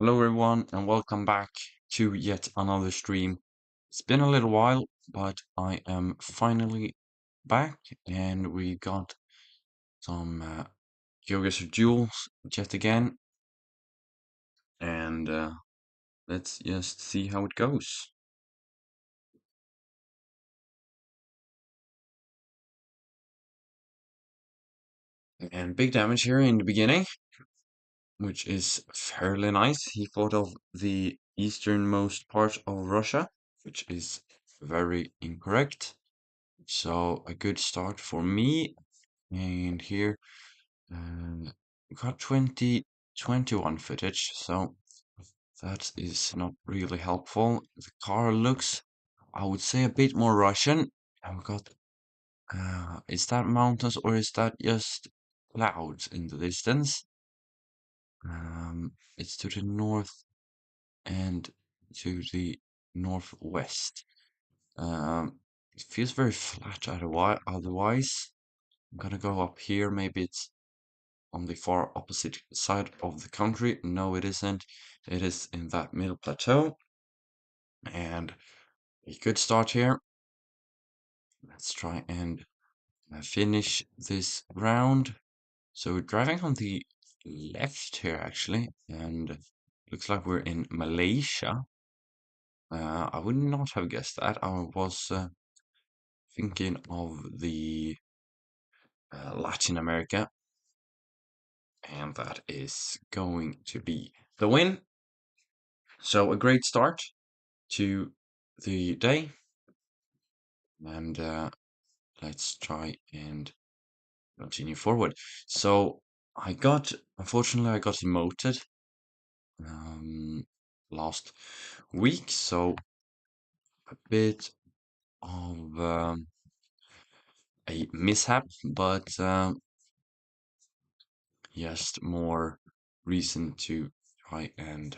Hello everyone and welcome back to yet another stream. It's been a little while, but I am finally back and we got some Geoguessr duels yet again and let's just see how it goes. And big damage here in the beginning, which is fairly nice. He fought of the easternmost part of Russia, which is very incorrect. So a good start for me. And here we got 2021 footage, so that is not really helpful. The car looks, I would say, a bit more Russian. And we got, is that mountains or is that just clouds in the distance? It's to the north and to the northwest. It feels very flat otherwise. I'm gonna go up here, maybe it's on the far opposite side of the country. No, it isn't. It is in that middle plateau. And a good start here. Let's try and finish this round. So we're driving on the left here, actually, and looks like we're in Malaysia. I would not have guessed that. I was thinking of the Latin America, and that is going to be the win. So a great start to the day, and let's try and continue forward. So unfortunately, I got emoted um, last week, so a bit of a mishap, but just more reason to try and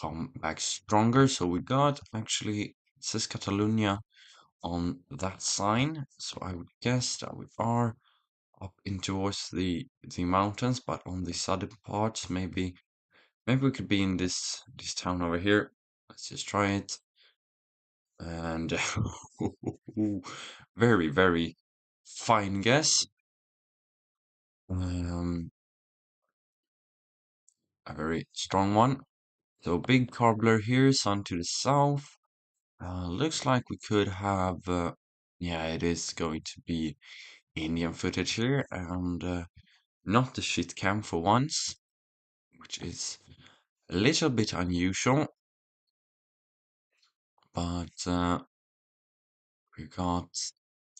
come back stronger. So we got actually, it says Catalonia on that sign, so I would guess that we are up in towards the mountains, but on the southern parts, maybe we could be in this town over here. Let's just try it. And very fine guess. Um, a very strong one. So big cobbler here, sun to the south. Looks like we could have. Yeah, it is going to be Indian footage here, and not the shit cam for once, which is a little bit unusual, but we got,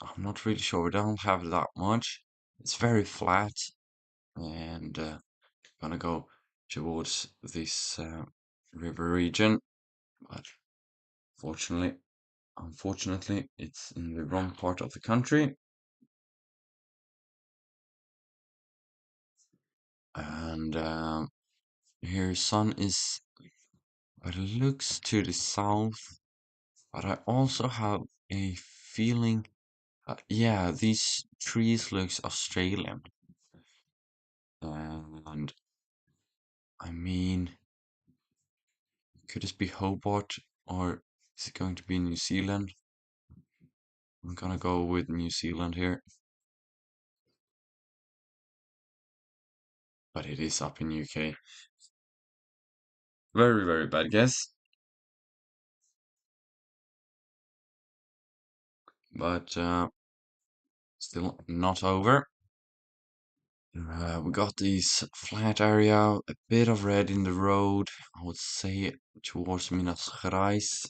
I'm not really sure, we don't have that much. It's very flat, and gonna go towards this river region, but unfortunately, it's in the wrong part of the country, and here sun is, but it looks to the south, but I also have a feeling. Yeah, these trees looks Australian. And I mean, could this be Hobart or is it going to be New Zealand? I'm gonna go with New Zealand here, but it is up in UK. Very bad guess, but still not over. We got this flat area, a bit of red in the road. I would say towards Minas Gerais.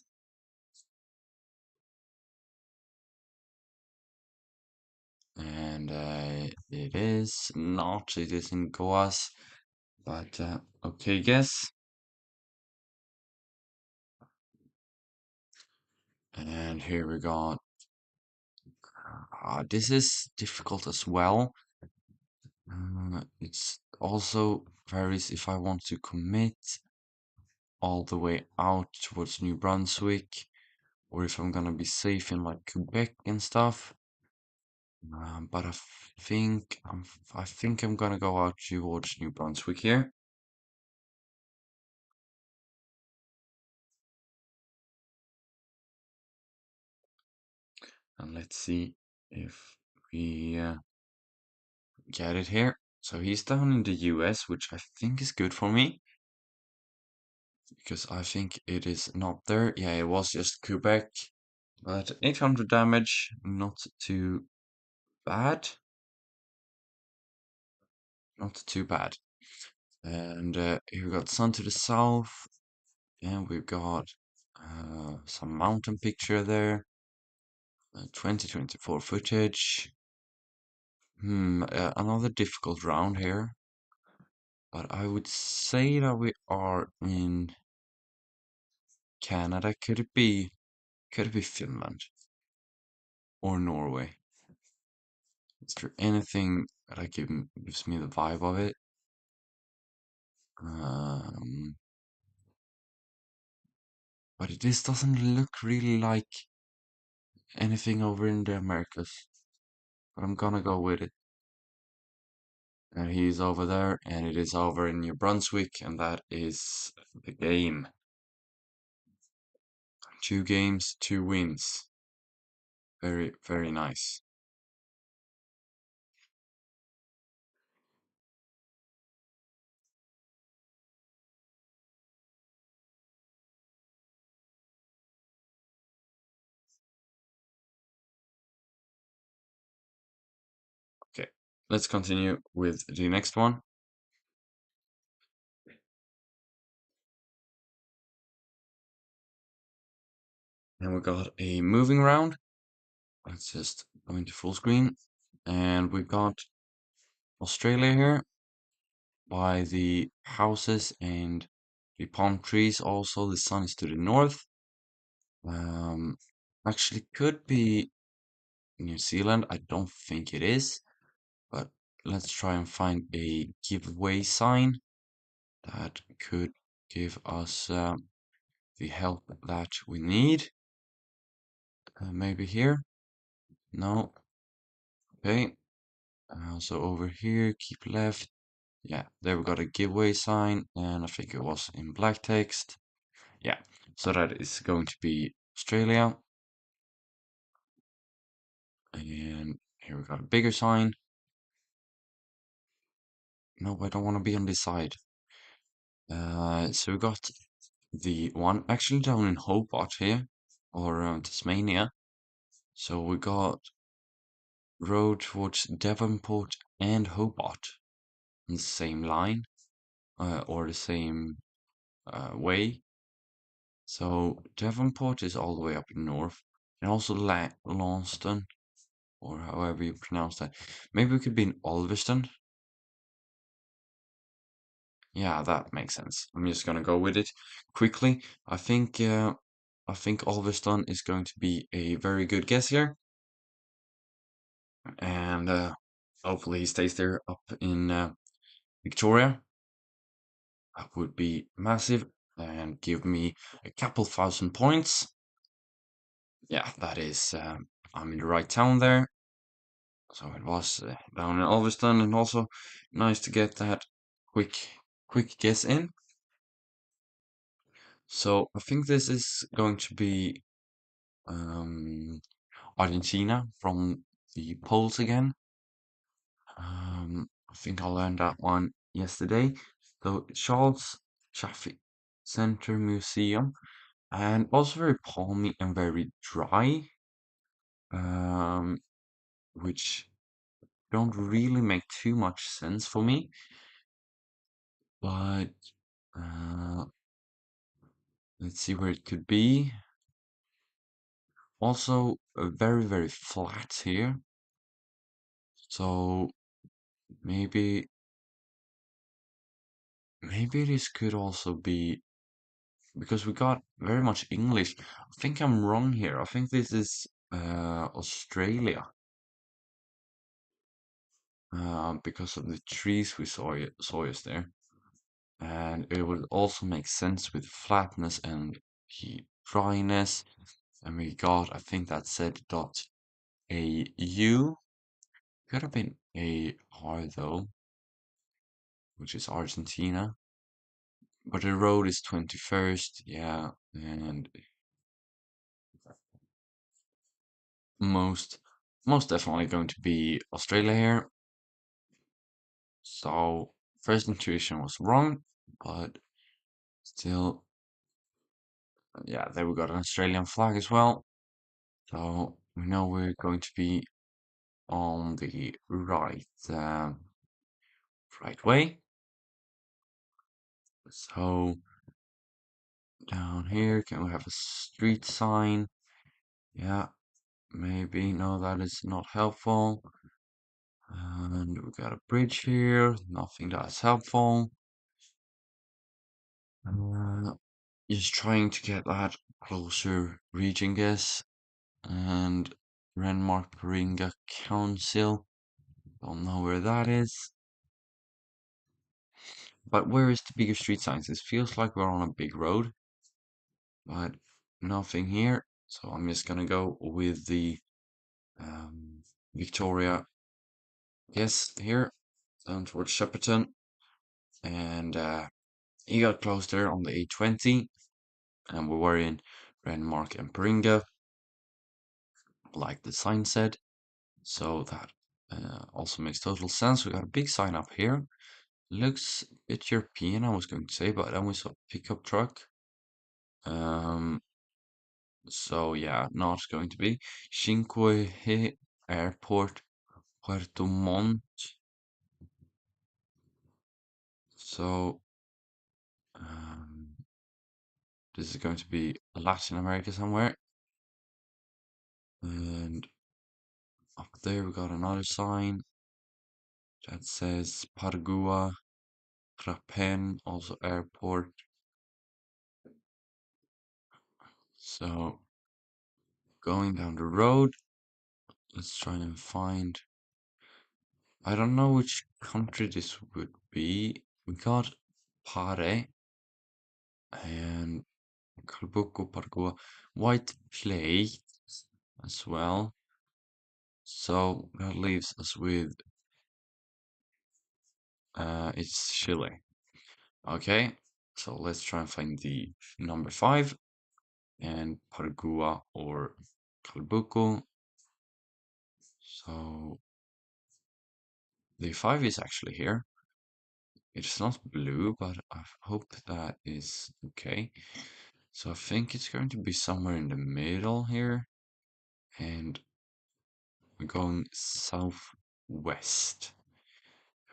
And it is not, it is in Goas, but okay, guess. And here we got, this is difficult as well. It's also varies if I want to commit all the way out towards New Brunswick, or if I'm gonna be safe in like Quebec and stuff. But I think I'm gonna go out towards New Brunswick here. And let's see if we get it here. So he's down in the US, which I think is good for me because I think it is not there. Yeah, it was just Quebec, but 800 damage, not too bad. Not too bad. And here we got sun to the south, and we've got some mountain picture there. 2024 footage. Another difficult round here, but I would say that we are in Canada. Could it be Finland or Norway? Is there anything that gives me the vibe of it? Um, but this doesn't look really like anything over in the Americas. But I'm gonna go with it. And he's over there, and it is over in New Brunswick, and that is the game. 2 games, 2 wins. Very, very nice. Okay, let's continue with the next one. And we got a moving round. Let's just go into full screen. And we got Australia here by the houses and the palm trees. Also, the sun is to the north. Um, actually, could be New Zealand. I don't think it is, but let's try and find a giveaway sign that could give us the help that we need. Maybe here? No. Okay. So over here, keep left. Yeah, there we got a giveaway sign, and I think it was in black text. Yeah, so that is going to be Australia. And here we got a bigger sign. No, I don't want to be on this side. So we got the one actually down in Hobart here, or Tasmania. So we got road towards Devonport and Hobart on the same line, or the same way. So Devonport is all the way up north, and also Launceston, or however you pronounce that. Maybe we could be in Ulverston. Yeah, that makes sense. I'm just gonna go with it quickly. I think Ulverston is going to be a very good guess here, and hopefully he stays there up in Victoria. That would be massive and give me a couple thousand points. Yeah, that is. I'm in the right town there. So it was down in Ulverston, and also nice to get that quick quick guess in. So I think this is going to be um, Argentina from the polls again. I think I learned that one yesterday. So Charles Chaffee Center Museum, and also very palmy and very dry, um, which don't really make too much sense for me. But uh, let's see where it could be. Also, very, very flat here. So maybe this could also be because we got very much English. I think I'm wrong here. I think this is Australia. Because of the trees we saw us there. And it would also make sense with flatness and the dryness. And we got, I think that said dot AU. Could have been AR though, which is Argentina. But the road is 21st, yeah, and most most definitely going to be Australia here. So first intuition was wrong, but still, yeah, there we got an Australian flag as well. So we know we're going to be on the right way. So down here, can we have a street sign? Yeah, maybe. No, that is not helpful. And we got a bridge here. Nothing that is helpful. Just trying to get that closer region, guess. And Renmark Paringa Council. Don't know where that is. But where is the bigger street signs? This feels like we're on a big road, but nothing here. So I'm just gonna go with the Victoria. Yes, here down towards Shepparton, and he got close there on the A20, and we were in Renmark and Paringa, like the sign said. So that also makes total sense. We got a big sign up here. Looks a bit European, I was going to say, but then we saw a pickup truck. So yeah, not going to be. Cinque Airport, Puerto Montt. So um, this is going to be Latin America somewhere. And up there we got another sign that says Pargua, Trapen, also airport. So going down the road, let's try and find. I don't know which country this would be. We got Pare and Kalbuku Pargua, White Plate as well. So that leaves us with it's Chile. Okay, so let's try and find the number 5 and Pargua or Kalbuku. So the 5 is actually here. It's not blue, but I hope that is okay. So I think it's going to be somewhere in the middle here. And we're going southwest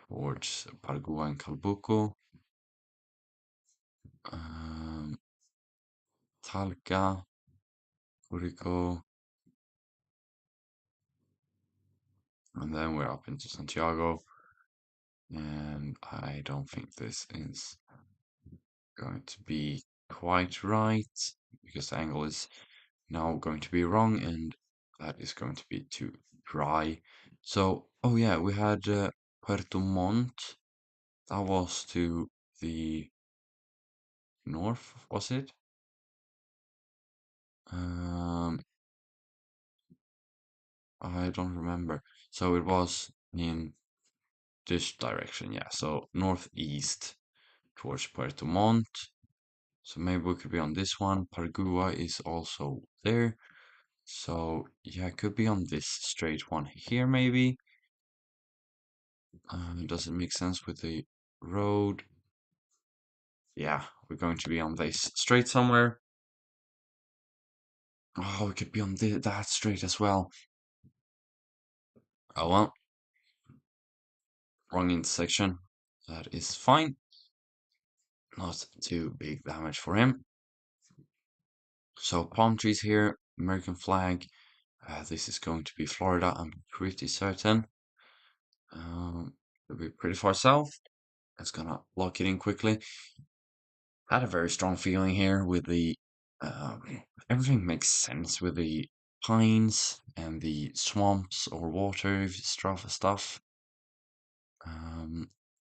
towards Pargua and Kalbuku. Um, Talca, Curico, and then we're up into Santiago. And I don't think this is going to be quite right because the angle is now going to be wrong and that is going to be too dry. So, oh yeah, we had Puerto Montt. That was to the north, was it? Um, I don't remember. So it was in this direction, yeah. So northeast towards Puerto Montt. So maybe we could be on this one. Pargua is also there. So yeah, it could be on this straight one here, maybe. Does it make sense with the road? Yeah, we're going to be on this straight somewhere. Oh, we could be on that straight as well. Oh well, wrong intersection. That is fine. Not too big damage for him. So palm trees here, American flag. This is going to be Florida, I'm pretty certain. It'll be pretty far south. That's gonna lock it in quickly. Had a very strong feeling here with the everything makes sense with the pines and the swamps or water stuff.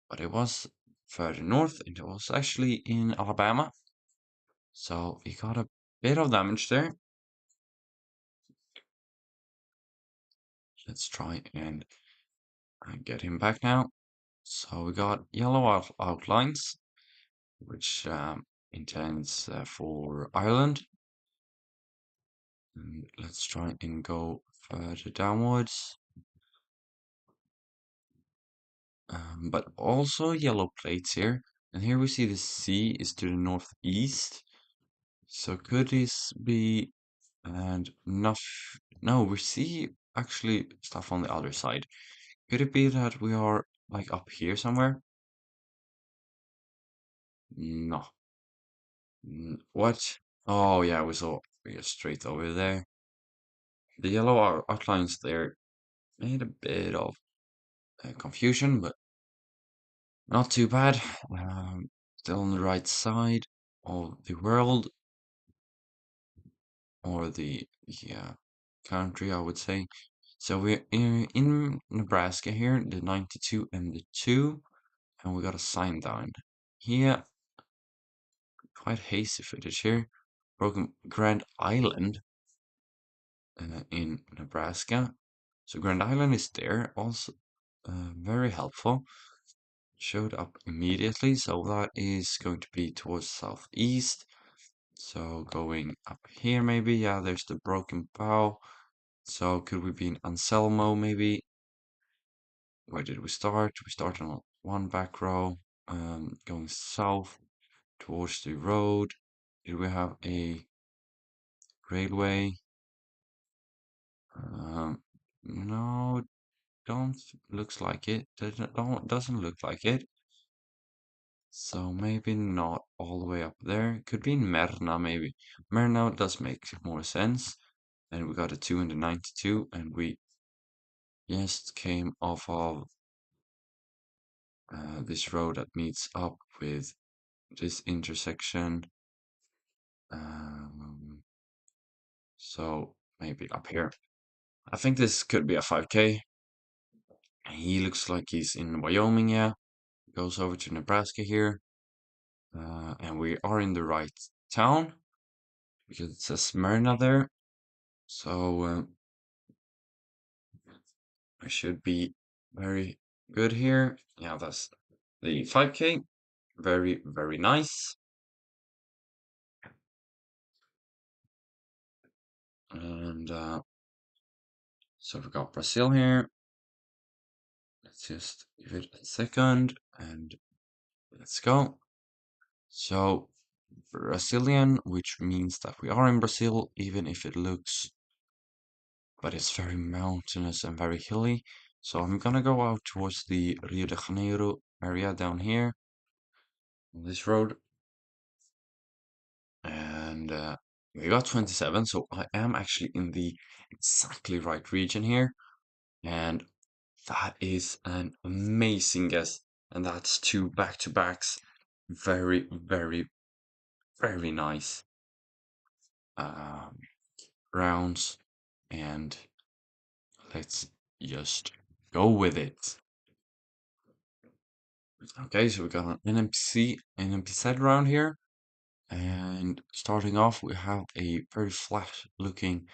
But it was further north and it was actually in Alabama. So we got a bit of damage there. Let's try and get him back now. So we got yellow outlines, which intends for Ireland. And let's try and go further downwards. But also yellow plates here. And here we see the sea is to the northeast. So could this be, and not, no, we see actually stuff on the other side. Could it be that we are like up here somewhere? No. What? Oh yeah, we are straight over there. The yellow outlines there made a bit of confusion, but not too bad. Still on the right side of the world, or the, yeah, country, I would say. So we're in Nebraska here, the 92 and the 2, and we got a sign down here. Quite hazy footage here. Broken Grand Island in Nebraska. So Grand Island is there, also very helpful. Showed up immediately, so that is going to be towards southeast. So going up here maybe, yeah, there's the broken bow. So could we be in Anselmo maybe? Where did we start? We started on one back row, going south towards the road. Did we have a railway? No, don't looks like it. Doesn't look like it. So maybe not all the way up there. Could be in Merna maybe. Merna does make more sense. And we got a 2 in the 92, and we just came off of this road that meets up with this intersection. Um, so maybe up here. I think this could be a 5K. He looks like he's in Wyoming, yeah. Goes over to Nebraska here. And we are in the right town because it says Smyrna there. So I should be very good here. Yeah, that's the 5K. Very, very nice. And so we've got Brazil here. Let's just give it a second and let's go. So Brazilian, which means that we are in Brazil, even if it looks, but it's very mountainous and very hilly. So I'm gonna go out towards the Rio de Janeiro area down here on this road. And we got 27, so I am actually in the exactly right region here. And that is an amazing guess. And that's two back-to-backs. Very, very, very nice um, rounds. And let's just go with it. Okay, so we got an NPC round here. And starting off, we have a very flat looking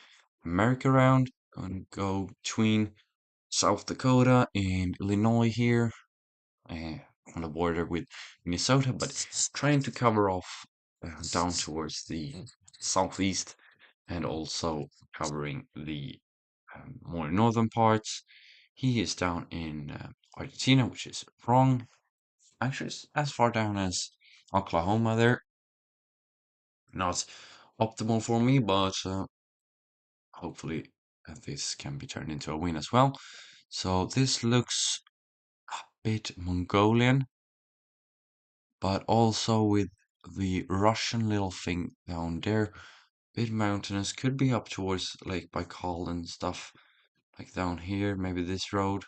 America round. Gonna go between South Dakota and Illinois here, on the border with Minnesota, but trying to cover off down towards the southeast and also covering the more northern parts. He is down in Argentina, which is wrong. Actually, it's as far down as Oklahoma there. Not optimal for me, but hopefully this can be turned into a win as well. So this looks a bit Mongolian, but also with the Russian little thing down there. Bit mountainous, could be up towards Lake Baikal and stuff, like down here. Maybe this road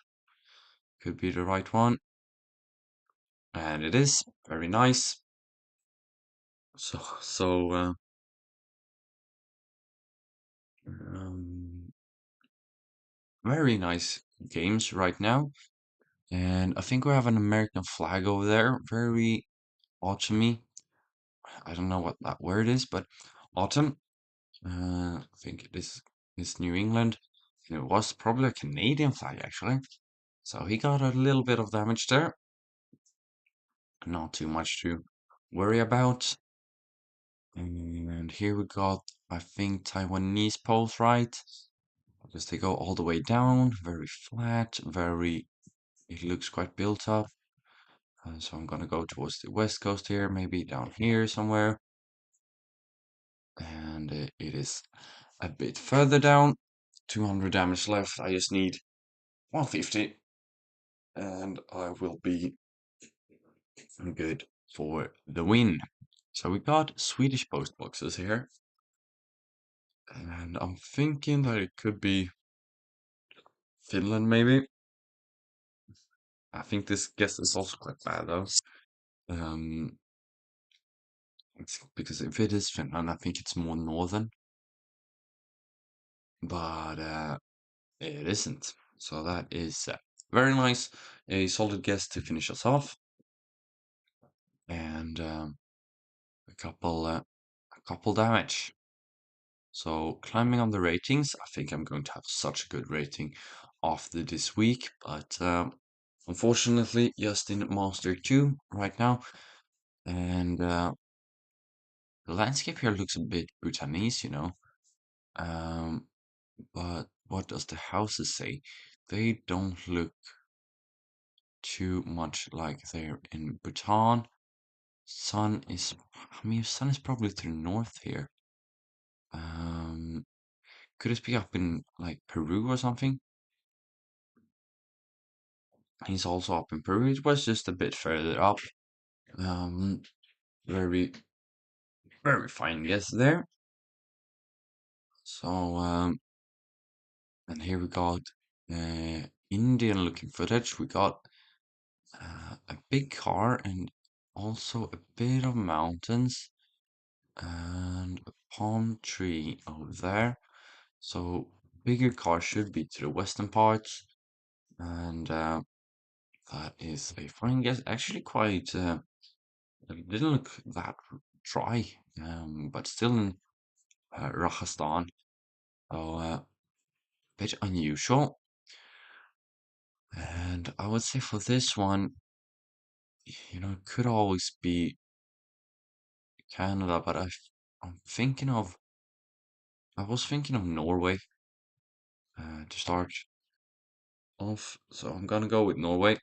could be the right one. And it is very nice. So um, very nice games right now. And I think we have an American flag over there. Very autumny. I don't know what that word is, but autumn. I think this is New England. And it was probably a Canadian flag, actually. So he got a little bit of damage there. Not too much to worry about. And here we got, I think, Taiwanese pose, right? because they go all the way down, very flat, very, it looks quite built up. So I'm gonna go towards the west coast here, maybe down here somewhere. And it is a bit further down. 200 damage left. I just need 150 and I will be good for the win. So we got Swedish post boxes here. And I'm thinking that it could be Finland, maybe. I think this guess is also quite bad, though. Um, because if it is Finland, I think it's more northern. But it isn't. So that is very nice. A solid guess to finish us off. And a couple damage. So climbing on the ratings, I think I'm going to have such a good rating after this week, but unfortunately, just in Master 2 right now, and the landscape here looks a bit Bhutanese, um, but what does the houses say? They don't look too much like they're in Bhutan. Sun is probably to the north here. Um, could it be up in like Peru or something? He's also up in Peru. It was just a bit further up. Um, very, very fine guess there. So, and here we got Indian looking footage. We got a big car and also a bit of mountains and a palm tree over there. So, bigger car should be to the western parts, and that is a fine guess. Actually, quite. It didn't look that dry, but still in Rajasthan. So bit unusual. And I would say for this one, it could always be Canada, but I was thinking of Norway to start off. So I'm gonna go with Norway.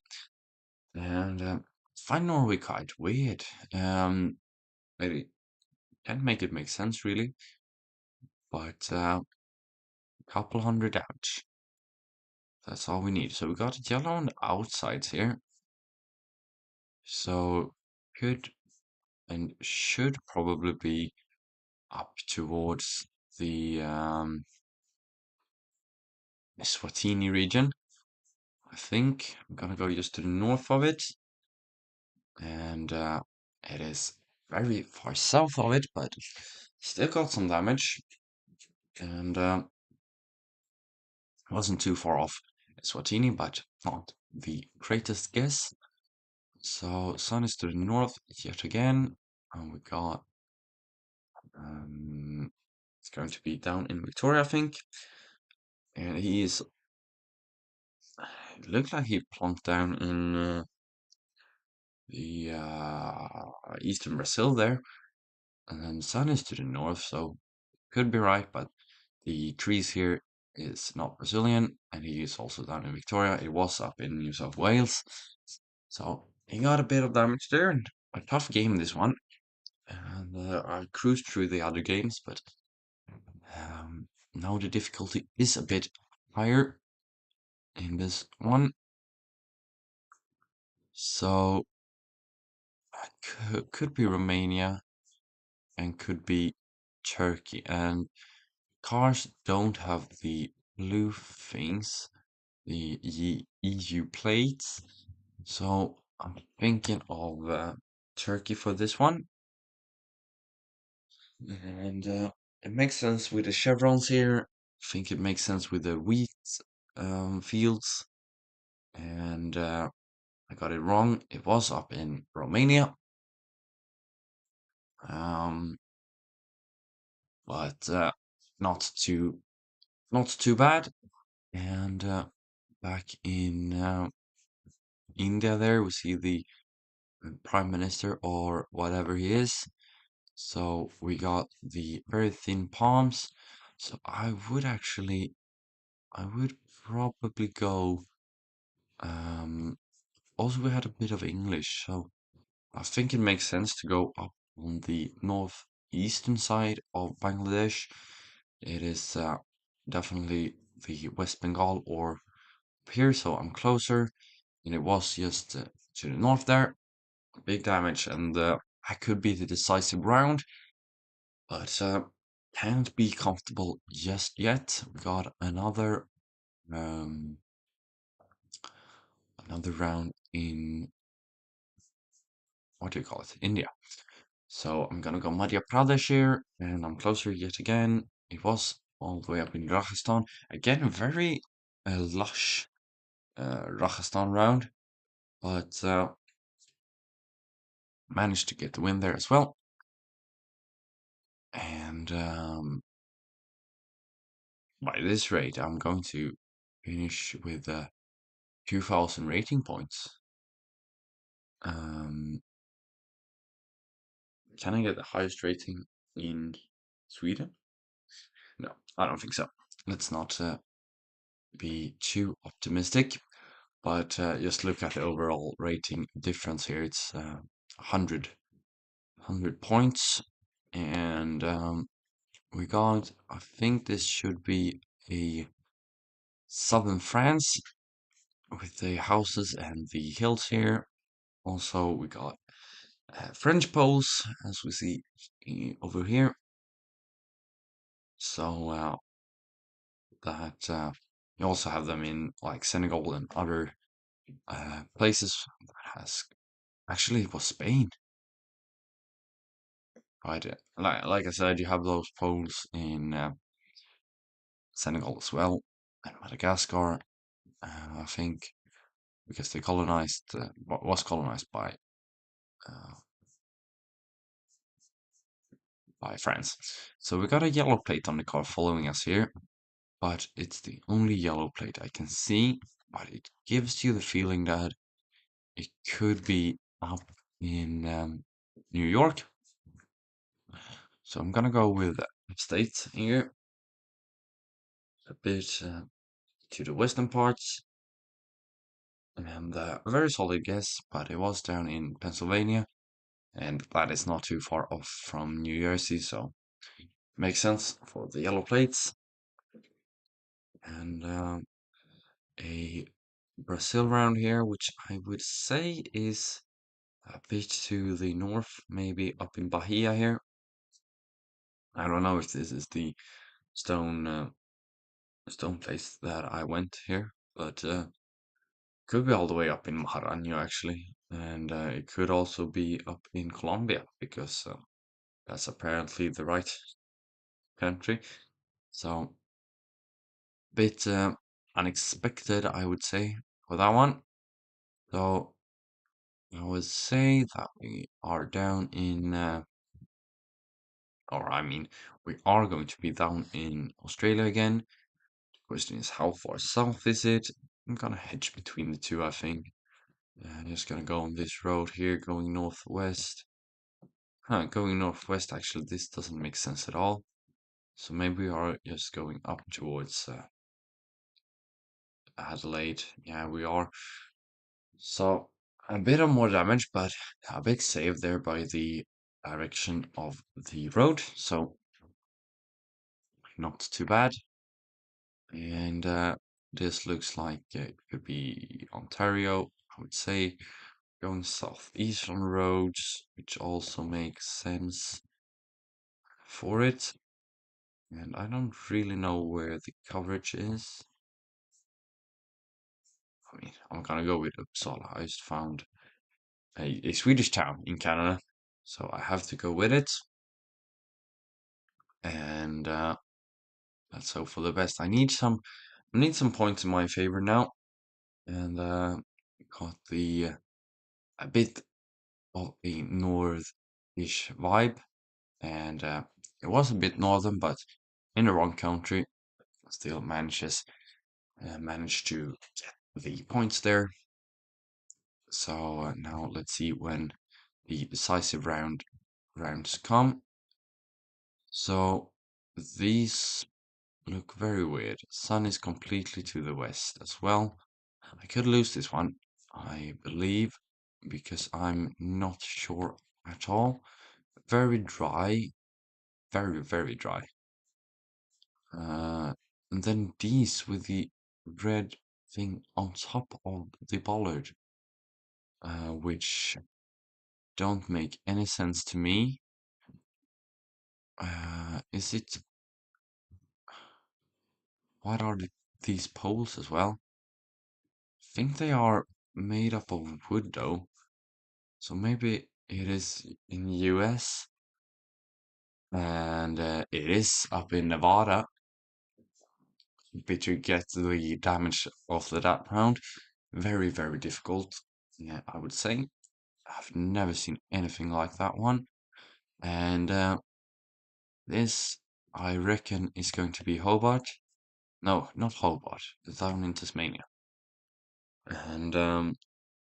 And find Norway quite weird. Maybe can't make it make sense really, but couple hundred damage. That's all we need. So we got yellow on the outsides here. So could and should probably be up towards the Swatini region. I think I'm gonna go just to the north of it, and it is very far south of it, but still got some damage, and wasn't too far off Swatini, but not the greatest guess. So sun is to the north yet again, and we got it's going to be down in Victoria, I think, and he is. It looked like he plunked down in the eastern Brazil there, and then sun is to the north, so could be right, but the trees here is not Brazilian, and he is also down in Victoria. It was up in New South Wales, so he got a bit of damage there, and a tough game this one. And I cruised through the other games, but now the difficulty is a bit higher in this one. So could be Romania and could be Turkey. And cars don't have the blue things, the EU plates. So I'm thinking of Turkey for this one. And it makes sense with the chevrons here. I think it makes sense with the wheat fields. And I got it wrong. It was up in Romania. Um, but not too bad. And back in India, there we see the prime minister or whatever he is. So we got the very thin palms. So I would actually I would probably go. Um, Also, we had a bit of English, so I think it makes sense to go up on the northeastern side of Bangladesh. It is definitely the West Bengal or up here, so I'm closer. And it was just to the north there. Big damage, and I could be the decisive round, but can't be comfortable just yet. We got um, another round in what do you call it? India. So I'm gonna go Madhya Pradesh here, and I'm closer yet again. It was all the way up in Rajasthan. Again, very lush Rajasthan round, but managed to get the win there as well. And by this rate, I'm going to finish with 2,000 rating points. Um, can I get the highest rating in Sweden? No, I don't think so. Let's not be too optimistic, but just look at the overall rating difference here. It's 100 points, and we got, I think this should be a southern France with the houses and the hills here. Also, we got French poles, as we see over here. So that you also have them in like Senegal and other places. That has actually it was Spain, right? Like I said, you have those poles in Senegal as well, and Madagascar. I think because they colonized, was colonized uh, by France. So we got a yellow plate on the car following us here, but it's the only yellow plate I can see. But it gives you the feeling that it could be up in New York. So I'm gonna go with upstate here, a bit to the western parts, and a very solid guess, but it was down in Pennsylvania, and that is not too far off from New Jersey, so makes sense for the yellow plates. And a Brazil round here, which I would say is a bit to the north, maybe up in Bahia here. I don't know if this is the stone stone place that I went here, but could be all the way up in Maranhão actually, and it could also be up in Colombia because that's apparently the right country. So bit unexpected, I would say, for that one. So I would say that we are down in, or I mean, we are going to be down in Australia again. The question is, how far south is it? I'm gonna hedge between the two, I think. Just gonna go on this road here, going northwest. Huh, going northwest, actually, this doesn't make sense at all. So maybe we are just going up towards Adelaide. Yeah, we are. So a bit of more damage, but a big save there by the direction of the road. So not too bad. And this looks like it could be Ontario, I would say. Going southeast on roads, which also makes sense for it. And I don't really know where the coverage is. I mean, I'm gonna go with Uppsala. I just found a Swedish town in Canada, so I have to go with it. And let's hope for the best. I need some points in my favor now, and got the a bit of a north-ish vibe, and it was a bit northern, but in the wrong country. Still managed to get the points there. So now let's see when the decisive rounds come. So these look very weird. Sun is completely to the west as well. I could lose this one, I believe, because I'm not sure at all. Very dry, very, very dry. And then these with the red thing on top of the bollard, which don't make any sense to me. Is it? What are these poles as well? I think they are made up of wood though, so maybe it is in US and it is up in Nevada. But to get the damage of the that round, very, very difficult. Yeah, I would say. I've never seen anything like that one. And this, I reckon, is going to be Hobart. No, not Hobart. Down in Tasmania. And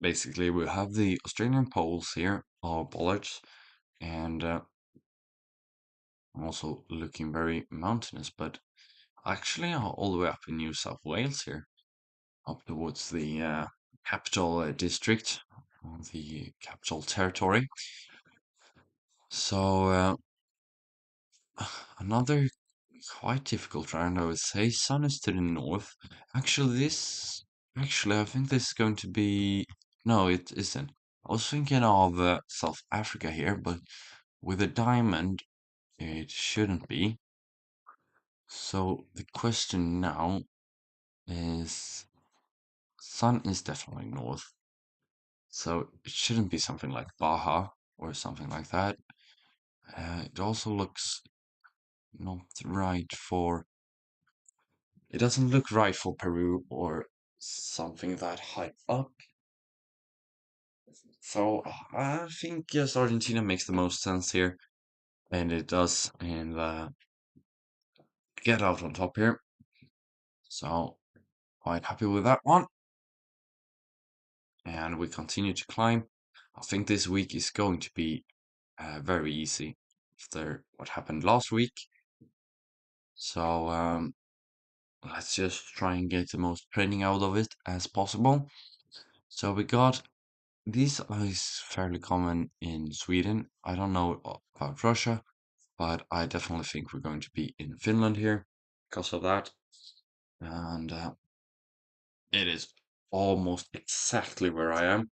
basically, we have the Australian poles here, or bollards, and also looking very mountainous, but actually are all the way up in New South Wales here, up towards the capital district, or the capital territory. So another quite difficult round, I would say. Sun is to the north. Actually, I think this is going to be. No, it isn't. I was thinking of South Africa here, but with a diamond, it shouldn't be. So the question now is, Sun is definitely north, so it shouldn't be something like Baja or something like that. It also looks not right for. It doesn't look right for Peru or something that high up. So I think yes, Argentina makes the most sense here, and it does, and get out on top here. So quite happy with that one, and we continue to climb. I think this week is going to be very easy after what happened last week. So let's just try and get the most training out of it as possible. So we got these is fairly common in Sweden. I don't know about Russia, but I definitely think we're going to be in Finland here because of that. And it is almost exactly where I am.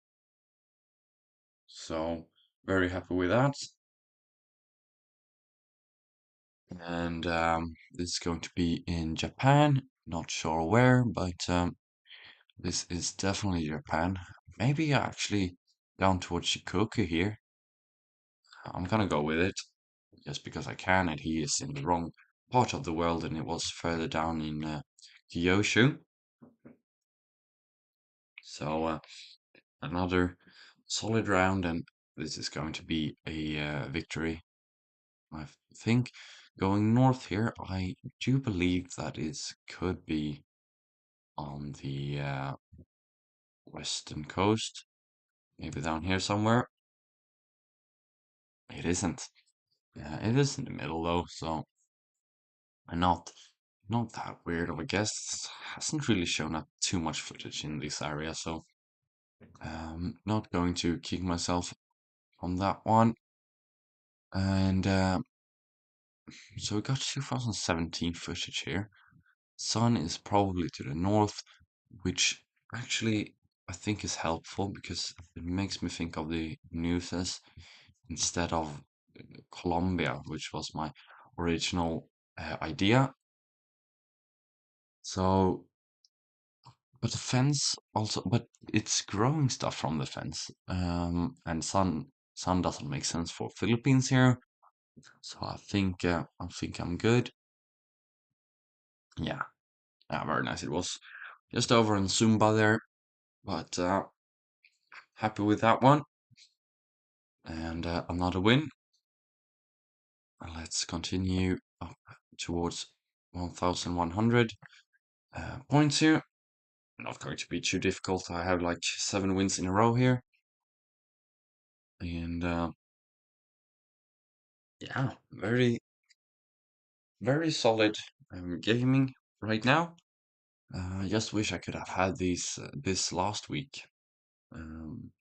So very happy with that. And this is going to be in Japan. Not sure where, but this is definitely Japan. Maybe actually down towards Shikoku here. I'm gonna go with it just because I can, and he is in the wrong part of the world, and it was further down in Kyushu. So another solid round, and this is going to be a victory, I think. Going north here, I do believe that it could be on the western coast, maybe down here somewhere. It isn't. Yeah, it is in the middle though, so not not that weird of a guess. Hasn't really shown up too much footage in this area, so not going to kick myself on that one. And so we got 2017 footage here. Sun is probably to the north, which actually I think is helpful because it makes me think of the newses instead of Colombia, which was my original idea. So, but the fence also, but it's growing stuff from the fence. And sun doesn't make sense for Philippines here. So I think I'm good. Yeah, yeah, very nice. It was just over in Zumba there, but happy with that one. And another win. Let's continue up towards 1100 points here. Not going to be too difficult. I have like 7 wins in a row here. And yeah, very, very solid I'm gaming right now. I just wish I could have had these this last week, um,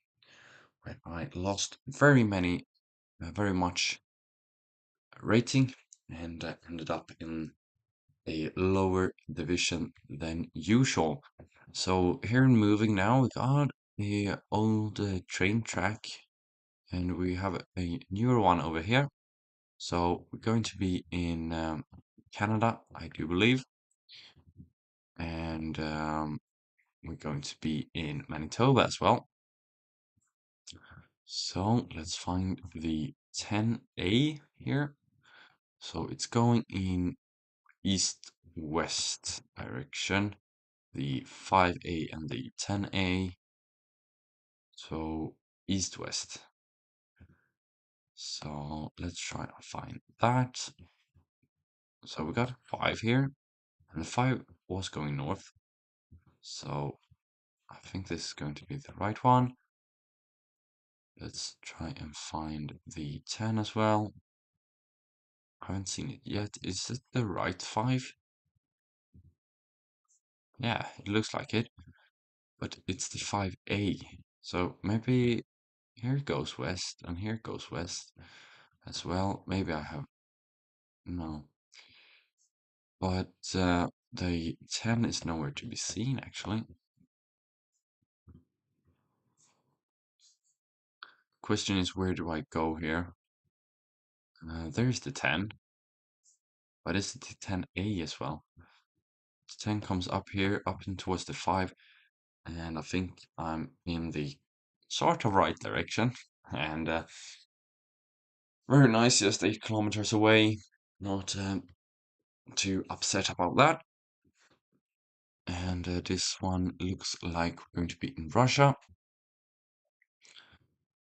when I lost very much rating, and ended up in a lower division than usual. So here in moving now, we got a old train track, and we have a newer one over here. So we're going to be in Canada, I do believe, and we're going to be in Manitoba as well. So let's find the 10A here. So it's going in east-west direction, the 5A and the 10A. So east-west. So let's try to find that. So we got 5 here, and the 5 was going north. So I think this is going to be the right one. Let's try and find the 10 as well. I haven't seen it yet. Is it the right 5? Yeah, it looks like it, but it's the 5A. So maybe here it goes west, and here it goes west as well. Maybe I have, no. But the 10 is nowhere to be seen, actually. Question is, where do I go here? There's the 10, but is it the 10A as well? The 10 comes up here, up and towards the 5, and I think I'm in the sort of right direction. And very nice, just 8 kilometers away. Not too upset about that. And this one looks like we're going to be in Russia.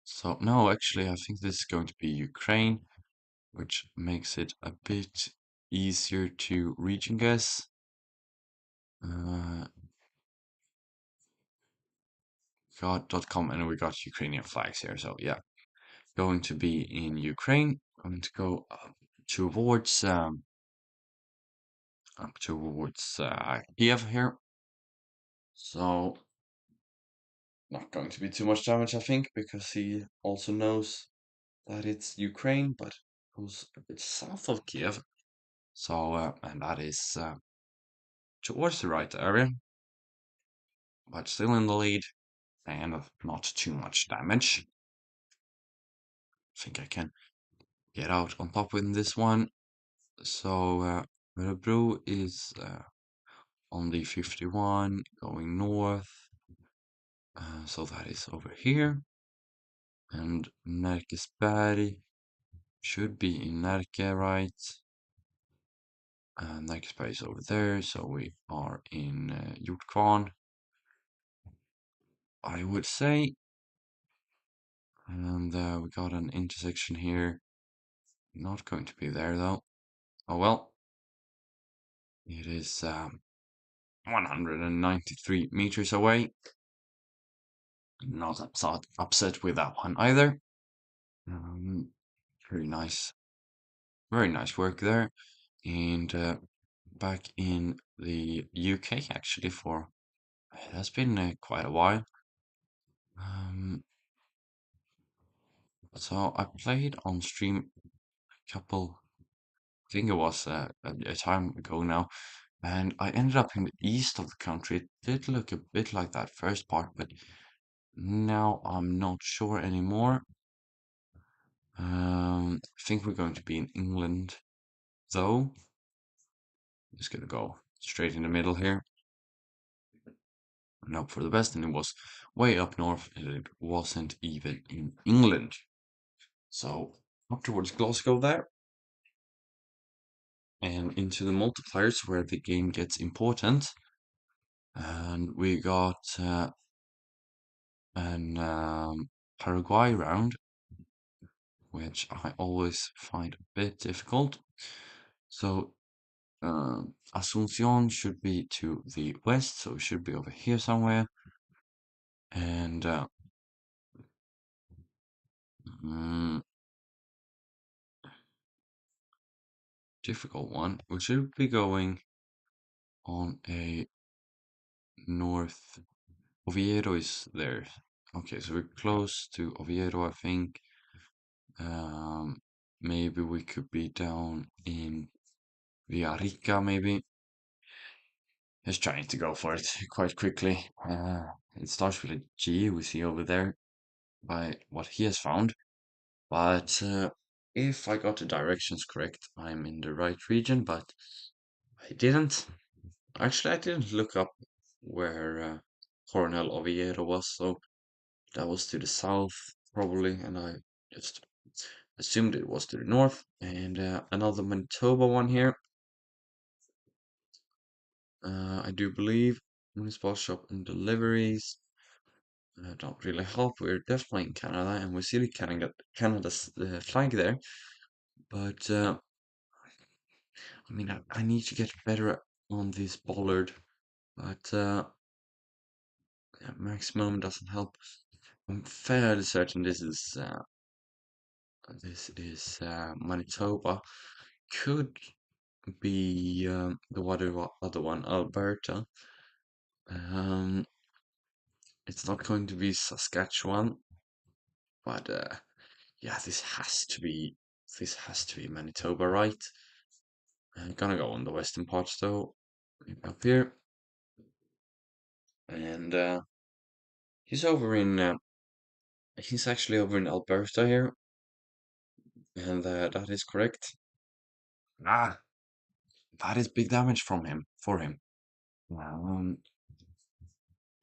So, no, actually, I think this is going to be Ukraine, which makes it a bit easier to region guess. Uh, got.com, and we got Ukrainian flags here. So, yeah, going to be in Ukraine. Going to go towards Kiev here. So, not going to be too much damage, I think, because he also knows that it's Ukraine, but goes a bit south of Kiev. So, and that is towards the right area, but still in the lead, and not too much damage. I think I can get out on top in this one. So, Örebro is on the 51 going north. So that is over here. And Närkesberg should be in Närke, right? Närkesberg is over there, so we are in Hjortkvarn, I would say. And we got an intersection here. Not going to be there though. Oh well. It is 193 meters away. Not upset with that one either. Um, very nice. Very nice work there. And back in the UK actually for it has been quite a while. Um, so I played on stream a couple, I think it was a time ago now, and I ended up in the east of the country. It did look a bit like that first part, but now I'm not sure anymore. I think we're going to be in England, though. Just gonna go straight in the middle here and hope for the best. And it was way up north, and it wasn't even in England. So up towards Glasgow there, and into the multipliers where the game gets important. And we got an Paraguay round, which I always find a bit difficult. So Asunción should be to the west, so it should be over here somewhere. And mm, difficult one. We should be going on a north. Oviedo is there. Okay, so we're close to Oviedo, I think. Um, maybe we could be down in Villarrica, maybe. Just trying to go for it quite quickly. It starts with a G, we see over there, by what he has found. But if I got the directions correct, I'm in the right region, but I didn't. Actually, I didn't look up where Coronel Oviedo was, so that was to the south, probably, and I just assumed it was to the north. And another Manitoba one here, I do believe. Municipal shop and deliveries. Don't really help. We're definitely in Canada, and we see the Canada's flag there. But I mean, I need to get better on this bollard. But yeah, maximum doesn't help. I'm fairly certain this is Manitoba. Could be the other one, Alberta. Um, it's not going to be Saskatchewan, but yeah, this has to be Manitoba, right? I'm gonna go on the western parts though, maybe up here, and he's over in he's actually over in Alberta here, and that is correct. Ah, that is big damage from him for him. Um,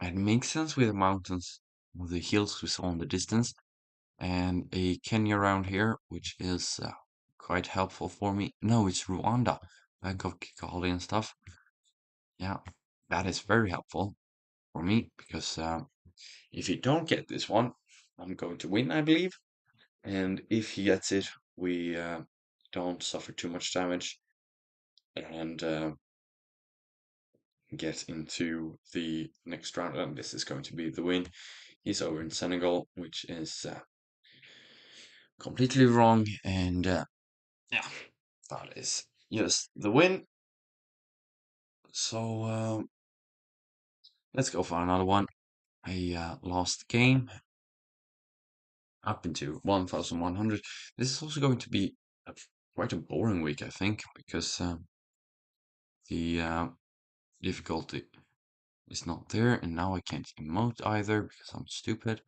it makes sense with the mountains, with the hills we saw in the distance, and a Kenya around here, which is quite helpful for me. No, it's Rwanda, Bank of Kigali and stuff. Yeah, that is very helpful for me because if you don't get this one, I'm going to win, I believe. And if he gets it, we don't suffer too much damage and get into the next round. And this is going to be the win. He's over in Senegal, which is completely wrong. And yeah, that is just the win. So let's go for another one. I lost game up into 1100. This is also going to be a, quite a boring week, I think, because the difficulty is not there, and now I can't emote either because I'm stupid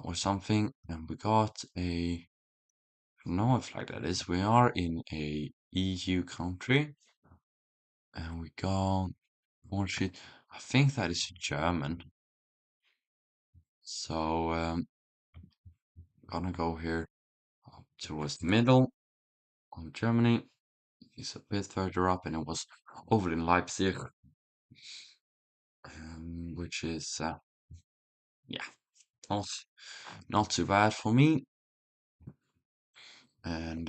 or something. And we got a, I don't know what flag that is. We are in a EU country, and we got more shit. I think that is German. So gonna go here towards the middle of Germany. It's a bit further up, and it was over in Leipzig, which is yeah, not not too bad for me. And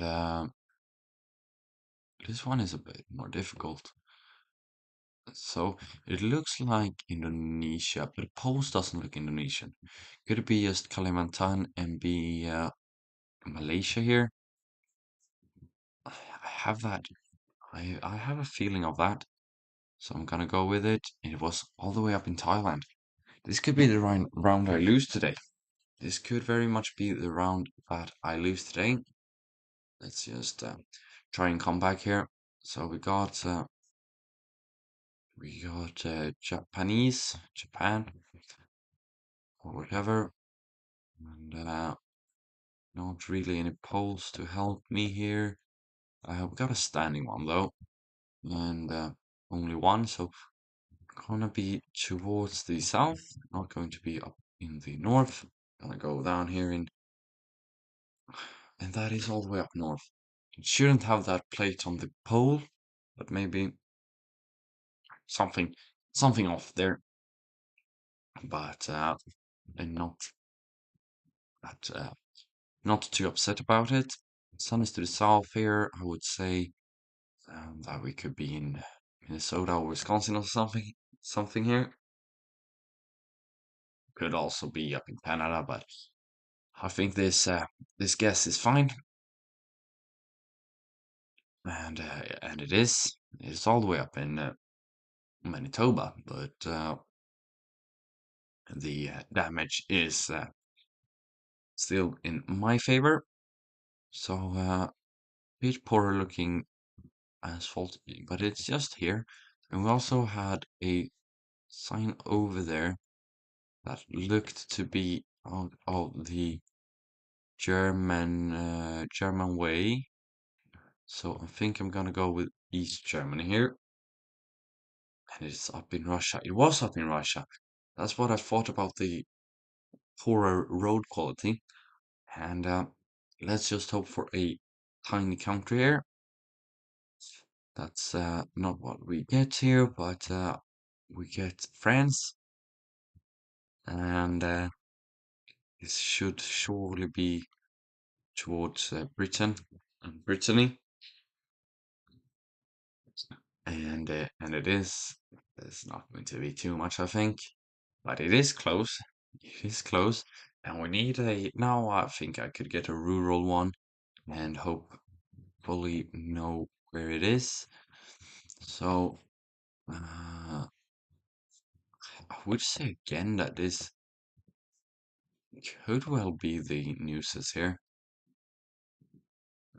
this one is a bit more difficult. So it looks like Indonesia, but the post doesn't look Indonesian. Could it be just Kalimantan and be Malaysia here? I have that. I have a feeling of that. So I'm gonna go with it. It was all the way up in Thailand. This could be the round I lose today. This could very much be the round that I lose today. Let's just try and come back here. So we got Japan, or whatever, and not really any polls to help me here. We got a standing one though, and only one, so gonna be towards the south, not going to be up in the north. Gonna go down here and that is all the way up north. It shouldn't have that plate on the pole, but maybe something something off there. But and that not too upset about it. Sun is to the south here. I would say that we could be in Minnesota or Wisconsin or something here. Could also be up in Canada, but I think this guess is fine. and it's all the way up in Manitoba, but the damage is still in my favor. So bit poorer looking asphalt, but it's just here. And we also had a sign over there that looked to be of the German way. So I think I'm gonna go with East Germany here. And it's up in Russia. It was up in Russia. That's what I thought about the poorer road quality. And let's just hope for a tiny country here. That's not what we get here, but we get France. And this should surely be towards Britain and Brittany. And it is. It's not going to be too much, I think, but it is close. It is close, and we need a. Now I think I could get a rural one, and hopefully know where it is. So I would say again that this could well be the Newses here,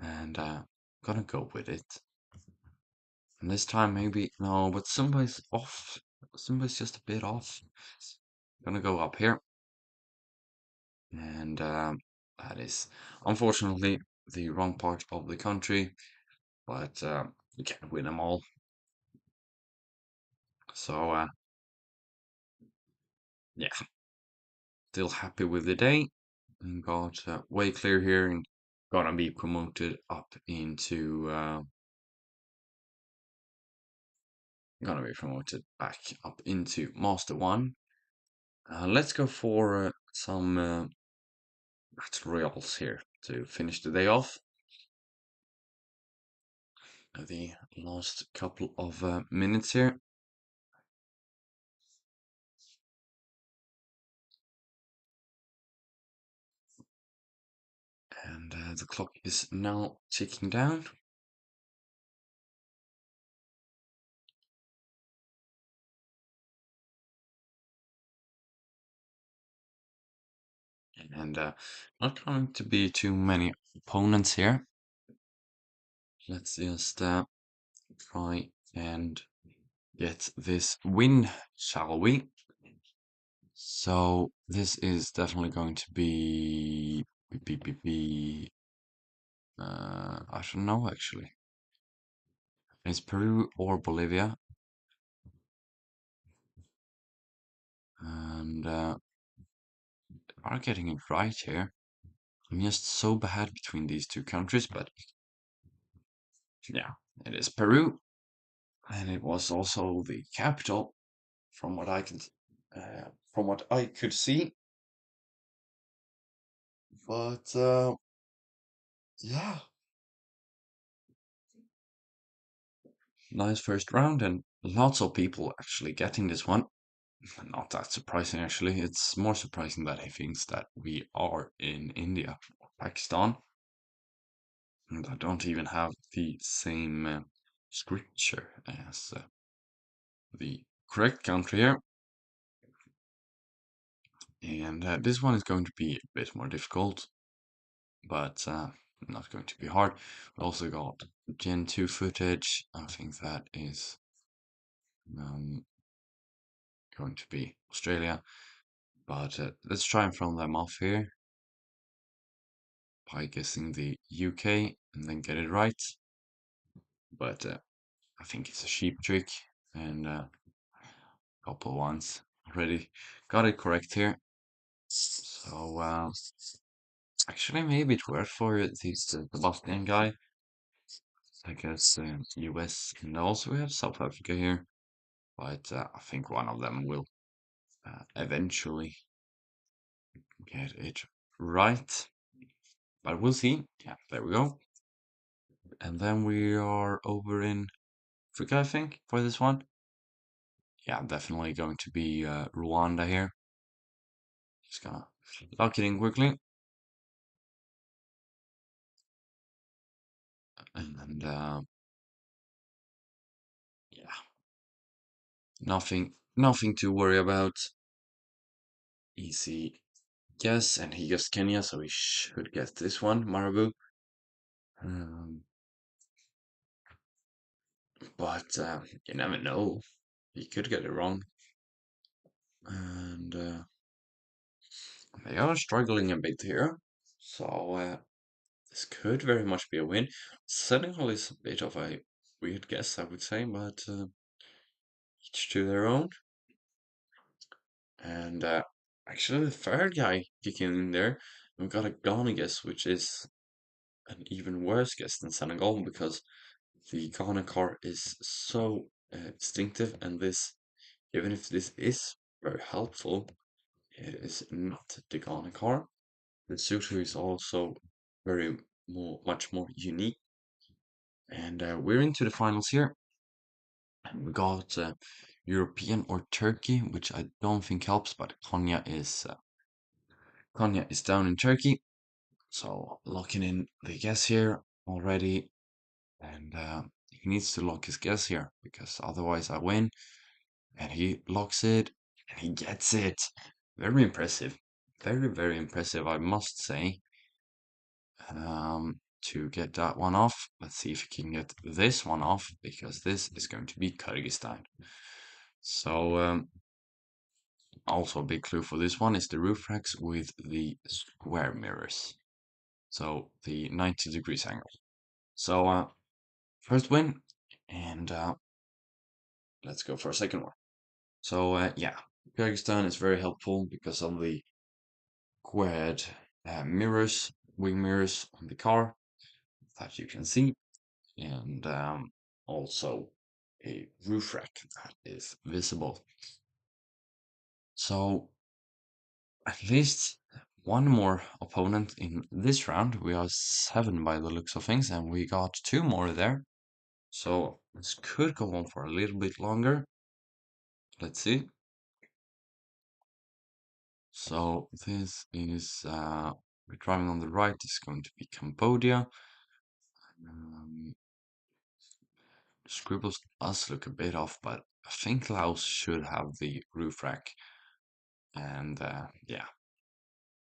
and gonna go with it. And this time maybe no, but somebody's off. Somebody's just a bit off. Gonna go up here. And that is unfortunately the wrong part of the country, but you can't win them all. So yeah, still happy with the day and got way clear here and gonna be promoted up into gonna be promoted back up into Master 1. Let's go for some battle royals here to finish the day off. The last couple of minutes here. And the clock is now ticking down. And not going to be too many opponents here. Let's just try and get this win, shall we? So this is definitely going to be I don't know actually. It's Peru or Bolivia, and are getting it right here. I'm just so bad between these two countries, but yeah, it is Peru, and it was also the capital from what I can from what I could see. But yeah, nice first round and lots of people actually getting this one. Not that surprising actually. It's more surprising that he thinks that we are in India or Pakistan. And I don't even have the same scripture as the correct country here. And this one is going to be a bit more difficult, but not going to be hard. We also got Gen 2 footage. I think that is going to be Australia. But let's try and throw them off here by guessing the UK and then get it right. But I think it's a sheep trick and a couple ones already got it correct here. So actually maybe it's worth for this Sebastian guy. I guess US and also we have South Africa here. But I think one of them will eventually get it right. But we'll see. Yeah, there we go. And then we are over in Africa, I think, for this one. Yeah, definitely going to be Rwanda here. Just gonna lock it in quickly. And Nothing to worry about. Easy guess, and he guessed Kenya, so he should get this one, Marabou. Um, but you never know. He could get it wrong. And they are struggling a bit here. So this could very much be a win. Senegal is a bit of a weird guess, I would say, but each to their own. And actually, the third guy kicking in there, we've got a Ghana guess, which is an even worse guess than Senegal because the Ghana car is so distinctive, and this, even if this is very helpful, it is not the Ghana car. The Suter is also much more unique. And we're into the finals here. And we got European or Turkey, which I don't think helps, but Konya is down in Turkey. So locking in the guess here already. And he needs to lock his guess here because otherwise I win. And he locks it and he gets it. Very impressive. Very impressive, I must say. To get that one off. Let's see if he can get this one off because this is going to be Kyrgyzstan. So also a big clue for this one is the roof racks with the square mirrors. So the 90 degrees angle. So first win, and let's go for a second one. So yeah, Kyrgyzstan is very helpful because of the squared mirrors, wing mirrors on the car that you can see, and also a roof rack that is visible. So at least one more opponent in this round. We are 7 by the looks of things, and we got 2 more there. So this could go on for a little bit longer. Let's see. So this is we're driving on the right is going to be Cambodia. Um, Scribbles does look a bit off, but I think Laos should have the roof rack. And yeah,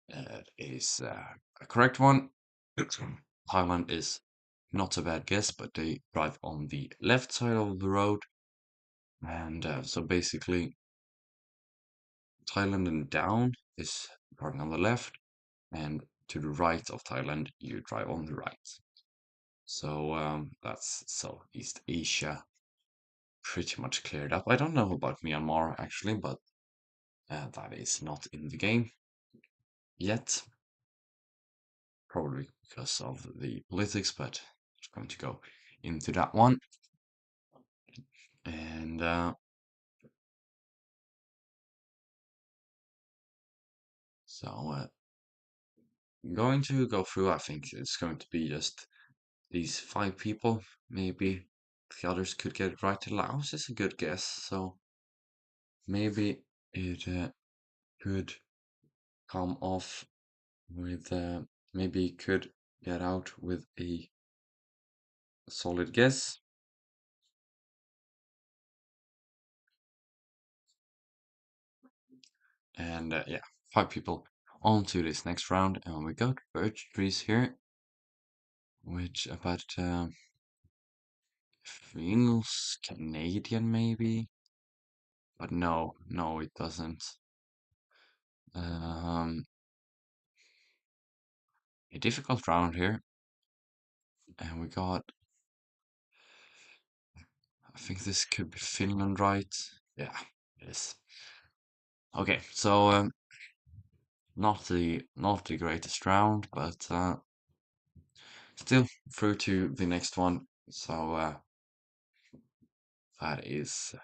it is a correct one. Thailand is not a bad guess, but they drive on the left side of the road. And so basically, Thailand and down is driving on the left, and to the right of Thailand, you drive on the right. So that's Southeast Asia pretty much cleared up. I don't know about Myanmar actually, but that is not in the game yet. Probably because of the politics, but I'm going to go into that one. And so I'm going to go through. I think it's going to be just these 5 people. Maybe the others could get it right. Laos is a good guess, so maybe it could come off with maybe could get out with a solid guess. And yeah, 5 people on to this next round, and we got birch trees here, which but feels Canadian maybe, but no, it doesn't. Um, a difficult round here, and we got. I think this could be Finland, right? Yeah, it is. Okay, so not the greatest round, but still through to the next one. So that is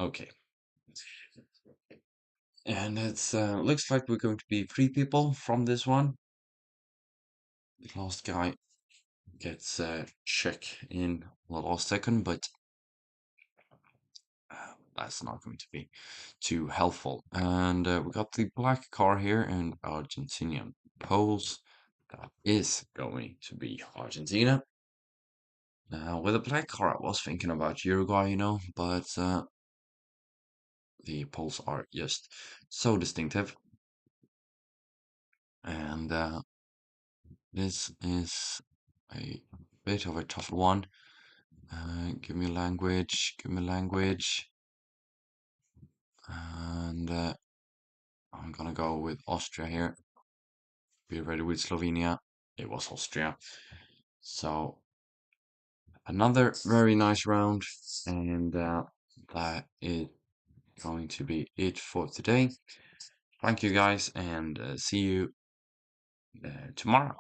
okay. And it's looks like we're going to be 3 people from this one. The last guy gets a check in the last second, but that's not going to be too helpful. And we got the black car here and Argentinian Poles. That is going to be Argentina. With a black card, I was thinking about Uruguay, but the Poles are just so distinctive. And this is a bit of a tough one. Give me language, give me language. And I'm gonna go with Austria here. Be ready with Slovenia. It was Austria. So another very nice round, and that is going to be it for today. Thank you guys, and see you tomorrow.